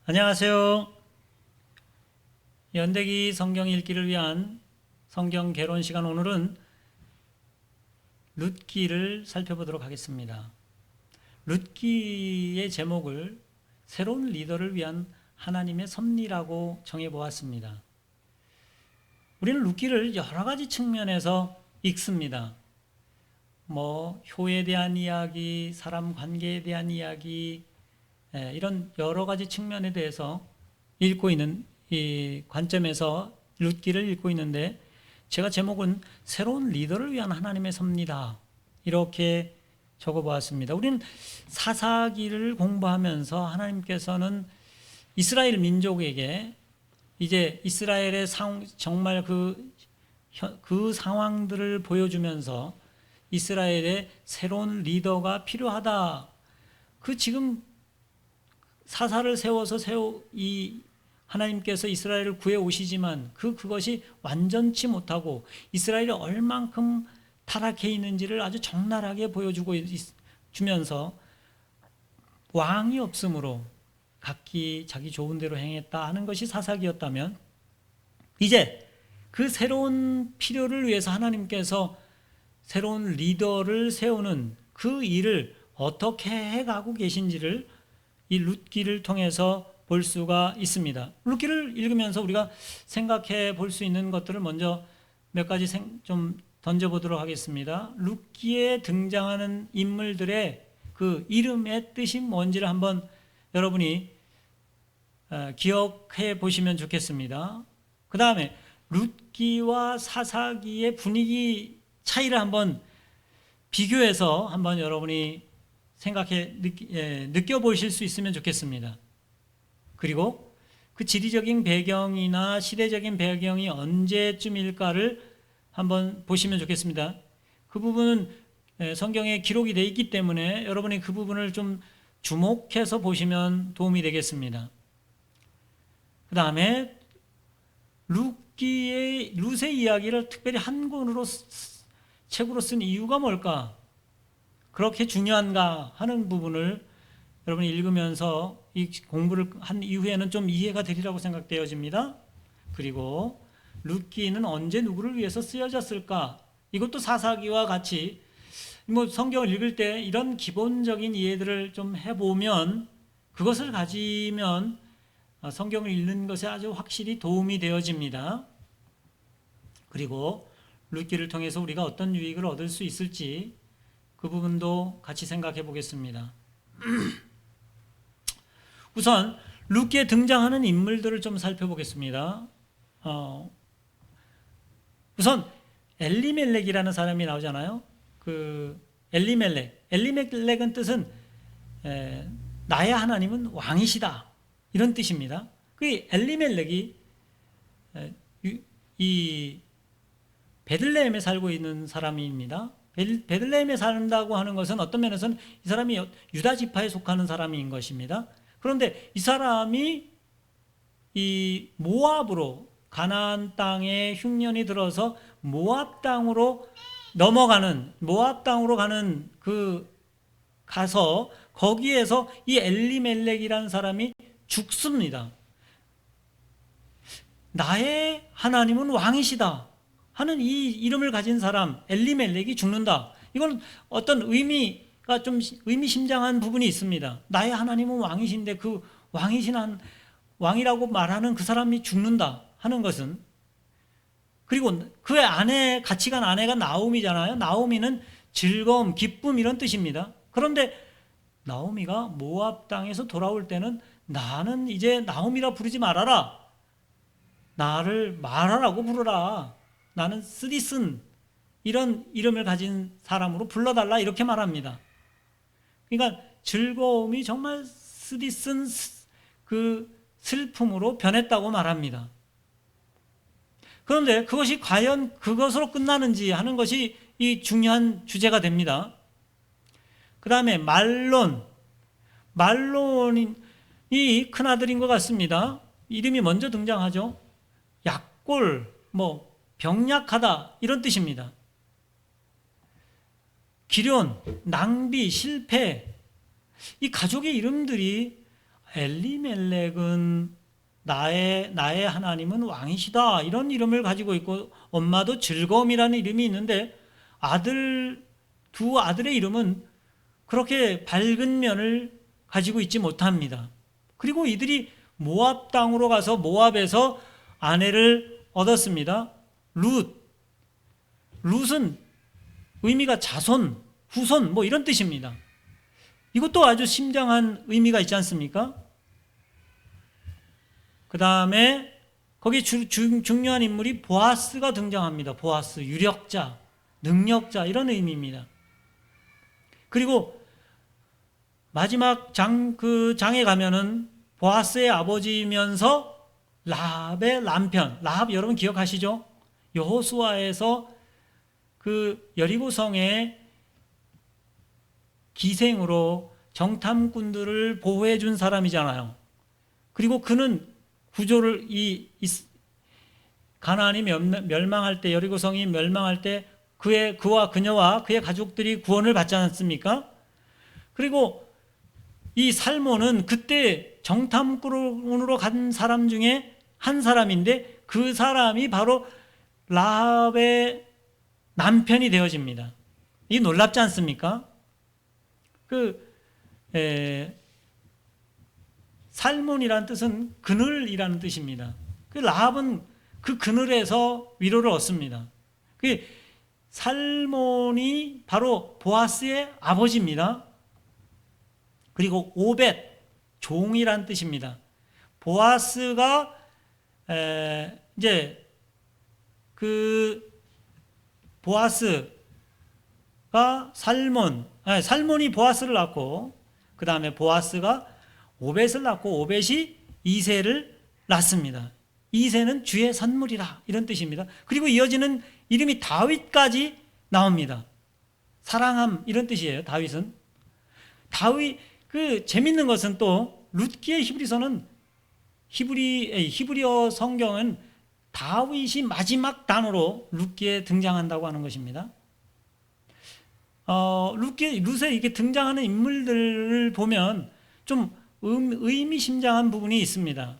안녕하세요. 연대기 성경 읽기를 위한 성경 개론 시간, 오늘은 룻기를 살펴보도록 하겠습니다. 룻기의 제목을 새로운 리더를 위한 하나님의 섭리라고 정해보았습니다. 우리는 룻기를 여러 가지 측면에서 읽습니다. 효에 대한 이야기, 사람 관계에 대한 이야기, 이런 여러 가지 측면에 대해서 읽고 있는 이 관점에서 룻기를 읽고 있는데, 제가 제목은 새로운 리더를 위한 하나님의 섭리다, 이렇게 적어보았습니다. 우리는 사사기를 공부하면서 하나님께서는 이스라엘 민족에게 이제 이스라엘의 정말 그 상황들을 보여주면서 이스라엘의 새로운 리더가 필요하다. 지금 사사를 세워서 하나님께서 이스라엘을 구해 오시지만 그것이 완전치 못하고 이스라엘이 얼만큼 타락해 있는지를 아주 적나라하게 주면서 왕이 없으므로 각기 자기 좋은 대로 행했다 하는 것이 사사기였다면, 이제 그 새로운 필요를 위해서 하나님께서 새로운 리더를 세우는 그 일을 어떻게 해가고 계신지를 이 룻기를 통해서 볼 수가 있습니다. 룻기를 읽으면서 우리가 생각해 볼 수 있는 것들을 먼저 몇 가지 좀 던져보도록 하겠습니다. 룻기에 등장하는 인물들의 그 이름의 뜻이 뭔지를 한번 여러분이 기억해 보시면 좋겠습니다. 그 다음에 룻기와 사사기의 분위기 차이를 한번 비교해서 한번 여러분이 느껴보실 수 있으면 좋겠습니다. 그리고 그 지리적인 배경이나 시대적인 배경이 언제쯤일까를 한번 보시면 좋겠습니다. 그 부분은 성경에 기록이 되어 있기 때문에 여러분이 그 부분을 좀 주목해서 보시면 도움이 되겠습니다. 그 다음에 룻의 이야기를 특별히 한 권으로 책으로 쓴 이유가 뭘까? 그렇게 중요한가 하는 부분을 여러분이 읽으면서 이 공부를 한 이후에는 좀 이해가 되리라고 생각되어집니다. 그리고 룻기는 언제 누구를 위해서 쓰여졌을까? 이것도 사사기와 같이 성경을 읽을 때 이런 기본적인 이해들을 좀 해보면, 그것을 가지면 성경을 읽는 것에 아주 확실히 도움이 되어집니다. 그리고 룻기를 통해서 우리가 어떤 유익을 얻을 수 있을지 그 부분도 같이 생각해 보겠습니다. 우선 룻기에 등장하는 인물들을 좀 살펴보겠습니다. 우선 엘리멜렉이라는 사람이 나오잖아요. 엘리멜렉은 뜻은 나의 하나님은 왕이시다, 이런 뜻입니다. 그 엘리멜렉이 이 베들레헴에 살고 있는 사람입니다. 베들레헴에 산다고 하는 것은 어떤 면에서는 이 사람이 유다 지파에 속하는 사람인 것입니다. 그런데 이 사람이 이 모압으로, 가나안 땅에 흉년이 들어서 모압 땅으로 가는 가서 거기에서 이 엘리멜렉이라는 사람이 죽습니다. 나의 하나님은 왕이시다 하는 이 이름을 가진 사람 엘리멜렉이 죽는다. 이건 어떤 의미가 좀 의미심장한 부분이 있습니다. 나의 하나님은 왕이신데 그 왕이라고 말하는 그 사람이 죽는다 하는 것은, 그리고 그 아내, 같이 간 아내가 나오미잖아요. 나오미는 즐거움, 기쁨, 이런 뜻입니다. 그런데 나오미가 모압 땅에서 돌아올 때는 나는 이제 나오미라 부르지 말아라, 나를 마라라고 부르라, 나는 쓰디슨, 이런 이름을 가진 사람으로 불러달라, 이렇게 말합니다. 그러니까 즐거움이 정말 쓰디슨, 그 슬픔으로 변했다고 말합니다. 그런데 그것이 과연 그것으로 끝나는지 하는 것이 이 중요한 주제가 됩니다. 그 다음에 말론이 큰아들인 것 같습니다. 이름이 먼저 등장하죠. 약골, 병약하다, 이런 뜻입니다. 기련, 낭비, 실패, 이 가족의 이름들이 엘리멜렉은 나의 하나님은 왕이시다 이런 이름을 가지고 있고, 엄마도 즐거움이라는 이름이 있는데 두 아들의 이름은 그렇게 밝은 면을 가지고 있지 못합니다. 그리고 이들이 모압 땅으로 가서 모압에서 아내를 얻었습니다. 룻은 의미가 자손, 후손 뭐 이런 뜻입니다. 이것도 아주 심장한 의미가 있지 않습니까? 그 다음에 거기 중요한 인물이 보아스가 등장합니다. 보아스, 유력자, 능력자 이런 의미입니다. 그리고 마지막 장에 가면은 보아스의 아버지면서 라합의 남편, 라합 여러분 기억하시죠? 여호수아에서 그 여리고성의 기생으로 정탐꾼들을 보호해 준 사람이잖아요. 그리고 그는 구조를 가나안이 멸망할 때, 여리고성이 멸망할 때 그와 그녀와 그의 가족들이 구원을 받지 않았습니까? 그리고 이 살몬은 그때 정탐꾼으로 간 사람 중에 한 사람인데 그 사람이 바로 라합의 남편이 되어집니다. 이게 놀랍지 않습니까? 살몬이라는 뜻은 그늘이라는 뜻입니다. 그 라합은 그 그늘에서 위로를 얻습니다. 그 살몬이 바로 보아스의 아버지입니다. 그리고 오벳, 종이란 뜻입니다. 보아스가 이제 보아스가 살몬이 보아스를 낳고, 그 다음에 보아스가 오벳을 낳고, 오벳이 이새를 낳습니다. 이새는 주의 선물이라 이런 뜻입니다. 그리고 이어지는 이름이 다윗까지 나옵니다. 사랑함 이런 뜻이에요. 다윗은 재밌는 것은 또 룻기의 히브리서는 히브리어 성경은 다윗이 마지막 단어로 룻기에 등장한다고 하는 것입니다. 룻에 이렇게 등장하는 인물들을 보면 좀 의미심장한 부분이 있습니다.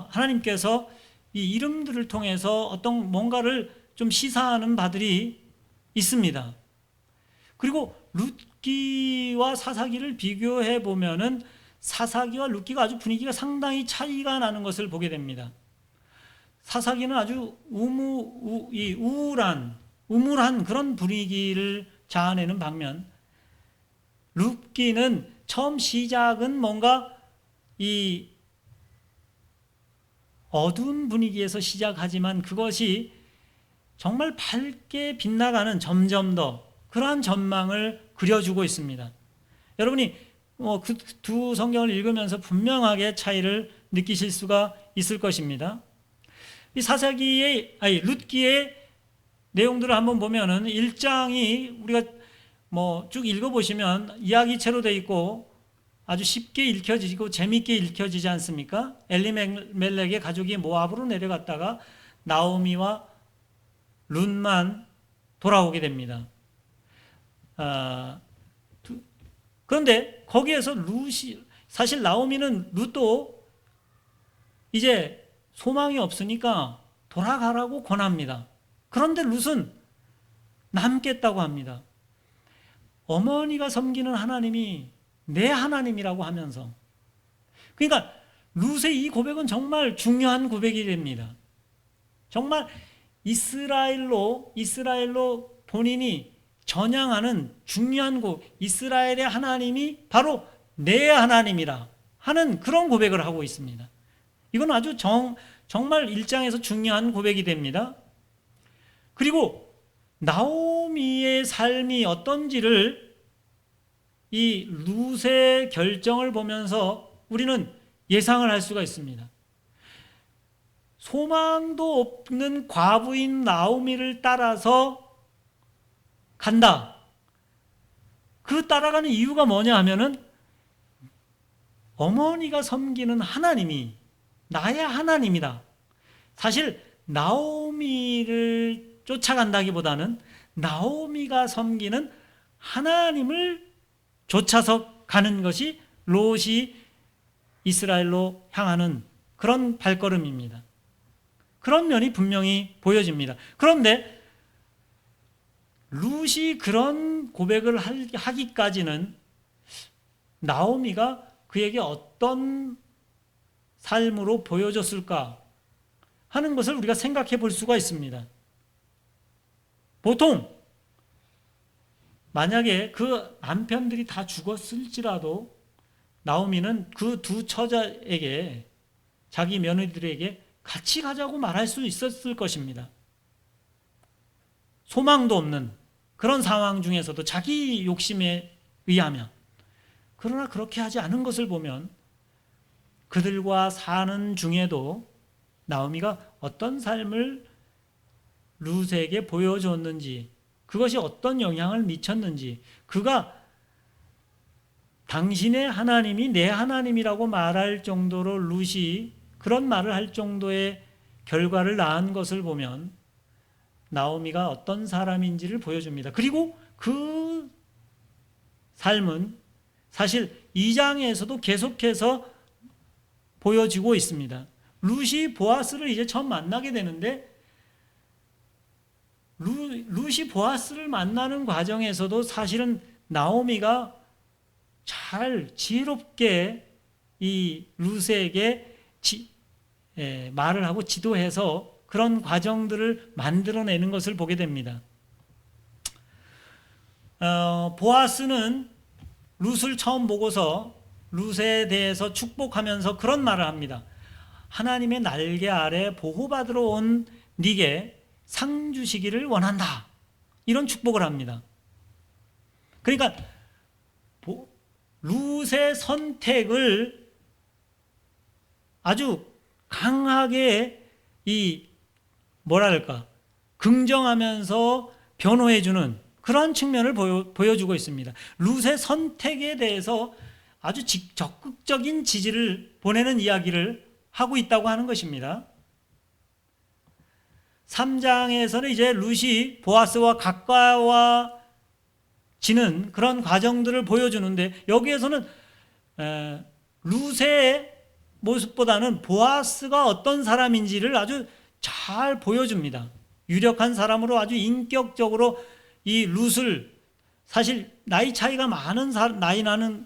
하나님께서 이 이름들을 통해서 어떤 뭔가를 좀 시사하는 바들이 있습니다. 그리고 룻기와 사사기를 비교해 보면은 사사기와 룻기가 아주 분위기가 상당히 차이가 나는 것을 보게 됩니다. 사사기는 아주 우울한 그런 분위기를 자아내는 반면, 룻기는 처음 시작은 뭔가 이 어두운 분위기에서 시작하지만 그것이 정말 밝게 빛나가는, 점점 더 그러한 전망을 그려주고 있습니다. 여러분이 그 두 성경을 읽으면서 분명하게 차이를 느끼실 수가 있을 것입니다. 이 룻기의 내용들을 한번 보면은 1장이 우리가 쭉 읽어보시면 이야기체로 되어 있고 아주 쉽게 읽혀지고 재미있게 읽혀지지 않습니까? 엘리멜렉의 가족이 모압으로 내려갔다가 나오미와 룻만 돌아오게 됩니다. 그런데 거기에서 사실 나오미는 룻도 이제 소망이 없으니까 돌아가라고 권합니다. 그런데 룻은 남겠다고 합니다. 어머니가 섬기는 하나님이 내 하나님이라고 하면서, 그러니까 룻의 이 고백은 정말 중요한 고백이 됩니다. 정말 이스라엘로 본인이 전향하는 중요한 이스라엘의 하나님이 바로 내 하나님이라 하는 그런 고백을 하고 있습니다. 이건 아주 정말 1장에서 중요한 고백이 됩니다. 그리고 나오미의 삶이 어떤지를 이 룻의 결정을 보면서 우리는 예상을 할 수가 있습니다. 소망도 없는 과부인 나오미를 따라서 간다. 그 따라가는 이유가 뭐냐 하면은 어머니가 섬기는 하나님이 나의 하나님이다. 사실 나오미를 쫓아간다기보다는 나오미가 섬기는 하나님을 쫓아서 가는 것이 롯이 이스라엘로 향하는 그런 발걸음입니다. 그런 면이 분명히 보여집니다. 그런데 룻이 그런 고백을 하기까지는 나오미가 그에게 어떤 삶으로 보여줬을까 하는 것을 우리가 생각해 볼 수가 있습니다. 보통 만약에 그 남편들이 다 죽었을지라도 나오미는 그 두 처자에게, 자기 며느리들에게 같이 가자고 말할 수 있었을 것입니다. 소망도 없는 그런 상황 중에서도 자기 욕심에 의하면. 그러나 그렇게 하지 않은 것을 보면 그들과 사는 중에도 나오미가 어떤 삶을 룻에게 보여줬는지, 그것이 어떤 영향을 미쳤는지, 그가 당신의 하나님이 내 하나님이라고 말할 정도로 룻이 그런 말을 할 정도의 결과를 낳은 것을 보면 나오미가 어떤 사람인지를 보여줍니다. 그리고 그 삶은 사실 2장에서도 계속해서 보여지고 있습니다. 룻이 보아스를 이제 처음 만나게 되는데 룻이 보아스를 만나는 과정에서도 사실은 나오미가 잘 지혜롭게 이 룻에게 말을 하고 지도해서 그런 과정들을 만들어내는 것을 보게 됩니다. 보아스는 룻을 처음 보고서 룻에 대해서 축복하면서 그런 말을 합니다. 하나님의 날개 아래 보호받으러 온 네게 상 주시기를 원한다. 이런 축복을 합니다. 그러니까 룻의 선택을 아주 강하게 긍정하면서 변호해주는 그런 측면을 보여주고 있습니다. 룻의 선택에 대해서 아주 적극적인 지지를 보내는 이야기를 하고 있다고 하는 것입니다. 3장에서는 이제 룻이 보아스와 가까워지는 그런 과정들을 보여주는데 여기에서는 룻의 모습보다는 보아스가 어떤 사람인지를 아주 잘 보여줍니다. 유력한 사람으로 아주 인격적으로 이 룻을 사실 나이 차이가 많은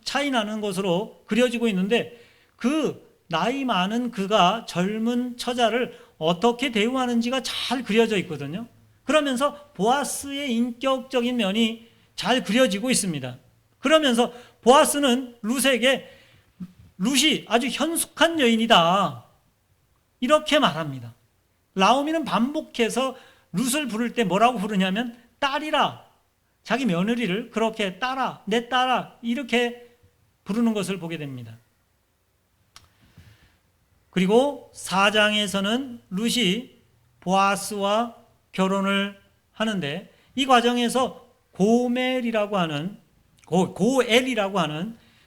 차이 나는 것으로 그려지고 있는데 그 나이 많은 그가 젊은 처자를 어떻게 대우하는지가 잘 그려져 있거든요. 그러면서 보아스의 인격적인 면이 잘 그려지고 있습니다. 그러면서 보아스는 룻에게 룻이 아주 현숙한 여인이다 이렇게 말합니다. 나오미는 반복해서 룻을 부를 때 뭐라고 부르냐면 딸이라, 자기 며느리를 그렇게 딸아, 내 딸아 이렇게 부르는 것을 보게 됩니다. 그리고 4장에서는 룻이 보아스와 결혼을 하는데 이 과정에서 고엘이라고 하는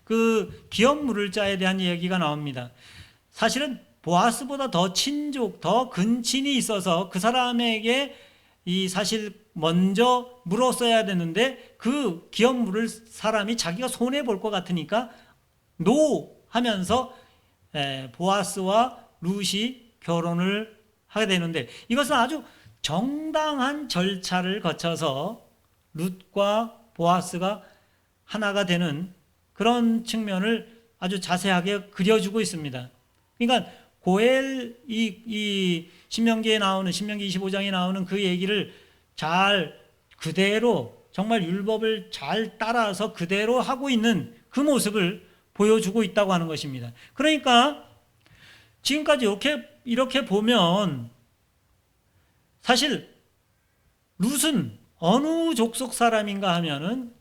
그 기업 물을자에 대한 얘기가 나옵니다. 사실은 보아스보다 더 친족, 더 근친이 있어서 그 사람에게 사실 먼저 물었어야 되는데 그 기업 물을 사람이 자기가 손해 볼 것 같으니까 노 하면서 보아스와 룻이 결혼을 하게 되는데 이것은 아주 정당한 절차를 거쳐서 룻과 보아스가 하나가 되는 그런 측면을 아주 자세하게 그려주고 있습니다. 그러니까 고엘 이 신명기에 나오는 신명기 25장에 나오는 그 얘기를 잘 그대로 정말 율법을 잘 따라서 그대로 하고 있는 그 모습을 보여주고 있다고 하는 것입니다. 그러니까 지금까지 이렇게 보면 사실 룻은 어느 족속 사람인가 하면은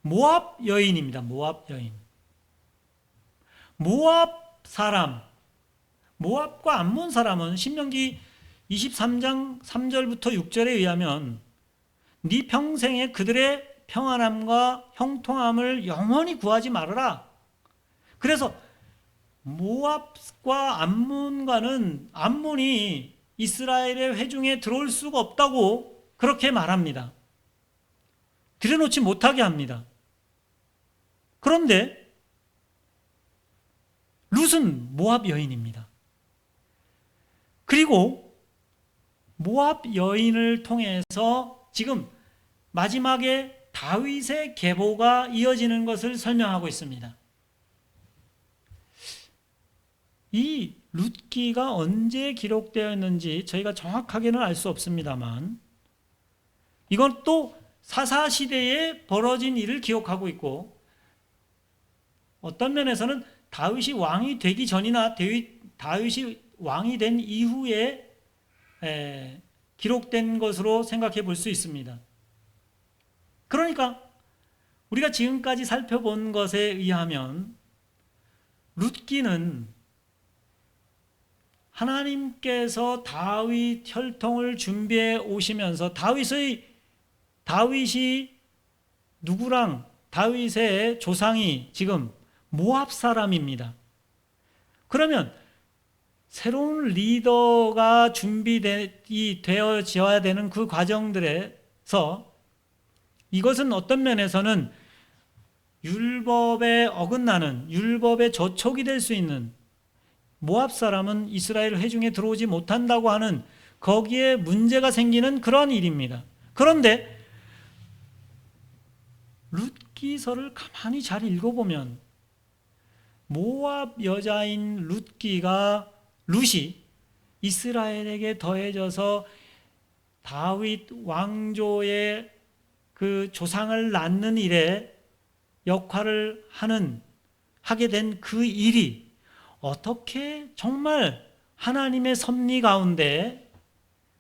모압 여인입니다. 모압 여인. 모압 사람, 모압과 암몬 사람은 신명기 23장 3절부터 6절에 의하면 네 평생에 그들의 평안함과 형통함을 영원히 구하지 말아라. 그래서 모압과 암몬과는 암몬이 이스라엘의 회중에 들어올 수가 없다고 그렇게 말합니다. 들여놓지 못하게 합니다. 그런데 룻은 모압 여인입니다. 그리고 모압 여인을 통해서 지금 마지막에 다윗의 계보가 이어지는 것을 설명하고 있습니다. 이 룻기가 언제 기록되어 있는지 저희가 정확하게는 알 수 없습니다만 이건 또 사사시대에 벌어진 일을 기록하고 있고 어떤 면에서는 다윗이 왕이 되기 전이나 다윗이 왕이 된 이후에 기록된 것으로 생각해 볼 수 있습니다. 그러니까 우리가 지금까지 살펴본 것에 의하면 룻기는 하나님께서 다윗 혈통을 준비해 오시면서 다윗이 누구랑 다윗의 조상이 지금 모압 사람입니다. 그러면 새로운 리더가 준비되어져야 되는 그 과정들에서 이것은 어떤 면에서는 율법에 어긋나는 율법의 저촉이 될 수 있는 모압 사람은 이스라엘 회중에 들어오지 못한다고 하는 거기에 문제가 생기는 그런 일입니다. 그런데 룻기서를 가만히 잘 읽어보면 모압 여자인 룻이 이스라엘에게 더해져서 다윗 왕조의 그 조상을 낳는 일에 역할을 하게 된 그 일이 어떻게 정말 하나님의 섭리 가운데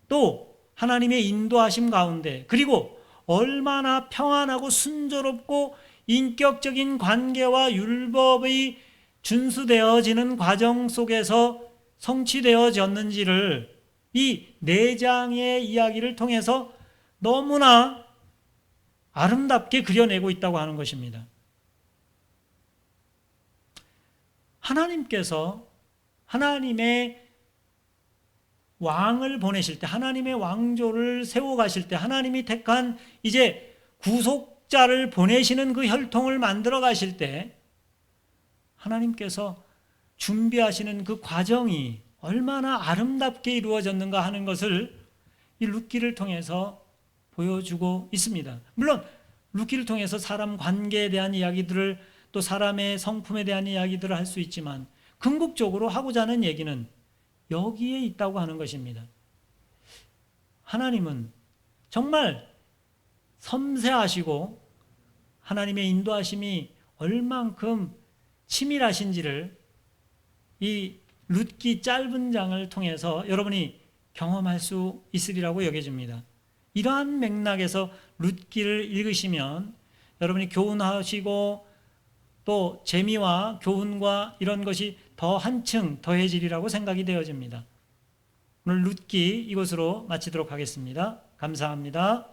또 하나님의 인도하심 가운데 그리고 얼마나 평안하고 순조롭고 인격적인 관계와 율법이 준수되어지는 과정 속에서 성취되어졌는지를 이 4장의 이야기를 통해서 너무나 아름답게 그려내고 있다고 하는 것입니다. 하나님께서 하나님의 왕을 보내실 때, 하나님의 왕조를 세워가실 때, 하나님이 택한 이제 구속자를 보내시는 그 혈통을 만들어 가실 때, 하나님께서 준비하시는 그 과정이 얼마나 아름답게 이루어졌는가 하는 것을 이 룻기를 통해서 보여주고 있습니다. 물론 룻기를 통해서 사람 관계에 대한 이야기들을 또 사람의 성품에 대한 이야기들을 할 수 있지만 궁극적으로 하고자 하는 얘기는 여기에 있다고 하는 것입니다. 하나님은 정말 섬세하시고 하나님의 인도하심이 얼만큼 치밀하신지를 이 룻기 짧은 장을 통해서 여러분이 경험할 수 있으리라고 여겨집니다. 이러한 맥락에서 룻기를 읽으시면 여러분이 교훈하시고 또 재미와 교훈과 이런 것이 더 한층 더해지리라고 생각이 되어집니다. 오늘 룻기 이것으로 마치도록 하겠습니다. 감사합니다.